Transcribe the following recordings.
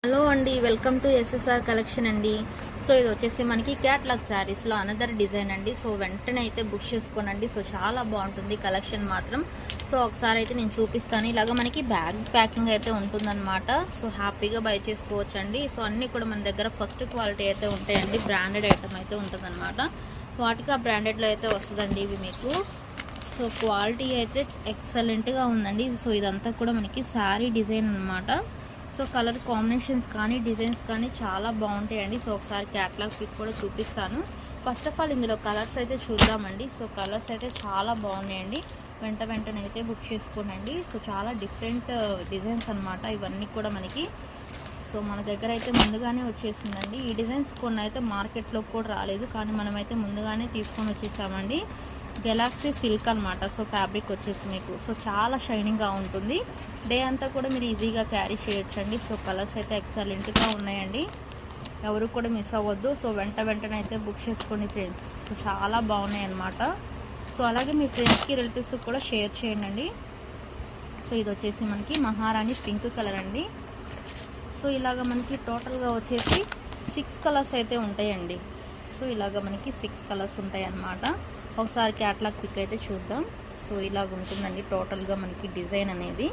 Hello అండి, welcome to SSR collection అండి. So ఇది వచ్చేసి మనకి క్యాట్లాగ్ శారీస్లో అనదర్ డిజైన్ అండి. సో వెంటనే అయితే బుక్ చేసుకోనండి. సో చాలా బాగుంటుంది కలెక్షన్ మాత్రం. సో ఒకసారి అయితే నేను చూపిస్తాను. ఇలాగ మనకి బ్యాగ్ ప్యాకింగ్ అయితే ఉంటుందన్నమాట. సో హ్యాపీగా బై చేసుకోవచ్చు అండి. సో అన్నీ కూడా మన దగ్గర ఫస్ట్ క్వాలిటీ అయితే ఉంటాయండి. బ్రాండెడ్ ఐటమ్ అయితే ఉంటుందన్నమాట. వాటికి ఆ బ్రాండెడ్లో అయితే వస్తుందండి ఇవి మీకు. సో క్వాలిటీ అయితే ఎక్సలెంట్గా ఉందండి. సో ఇదంతా కూడా మనకి శారీ డిజైన్ అనమాట. సో కలర్ కాంబినేషన్స్ కానీ డిజైన్స్ కానీ చాలా బాగుంటాయండి. సో ఒకసారి క్యాటలాగ్ పిక్ కూడా చూపిస్తాను. ఫస్ట్ ఆఫ్ ఆల్ ఇందులో కలర్స్ అయితే చూద్దామండి. సో కలర్స్ అయితే చాలా బాగున్నాయండి. వెంటనే అయితే బుక్ చేసుకోనండి. సో చాలా డిఫరెంట్ డిజైన్స్ అనమాట ఇవన్నీ కూడా మనకి. సో మన దగ్గర అయితే ముందుగానే వచ్చేసిందండి. ఈ డిజైన్స్ కొన్ని అయితే మార్కెట్లో కూడా రాలేదు, కానీ మనమైతే ముందుగానే తీసుకొని వచ్చేసామండి. గెలాక్సీ సిల్క్ అనమాట. సో ఫ్యాబ్రిక్ వచ్చేసి మీకు సో చాలా షైనింగ్గా ఉంటుంది. డే అంతా కూడా మీరు ఈజీగా క్యారీ చేయొచ్చండి. సో కలర్స్ అయితే ఎక్సలెంట్గా ఉన్నాయండి. ఎవరు కూడా మిస్ అవ్వద్దు. సో వెంటనే అయితే బుక్ చేసుకోండి ఫ్రెండ్స్. సో చాలా బాగున్నాయి అన్నమాట. సో అలాగే మీ ఫ్రెండ్స్కి రిలేటివ్స్ కూడా షేర్ చేయండి. సో ఇది వచ్చేసి మనకి మహారాణి పింక్ కలర్ అండి. సో ఇలాగ మనకి టోటల్గా వచ్చేసి 6 కలర్స్ అయితే ఉంటాయండి. సో ఇలాగ మనకి 6 కలర్స్ ఉంటాయి అన్నమాట. ఒకసారి క్యాటలాగ్ పిక్ అయితే చూద్దాం. సో ఇలాగ ఉంటుందండి టోటల్గా మనకి డిజైన్ అనేది.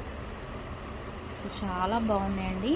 సో చాలా బాగున్నాయండి.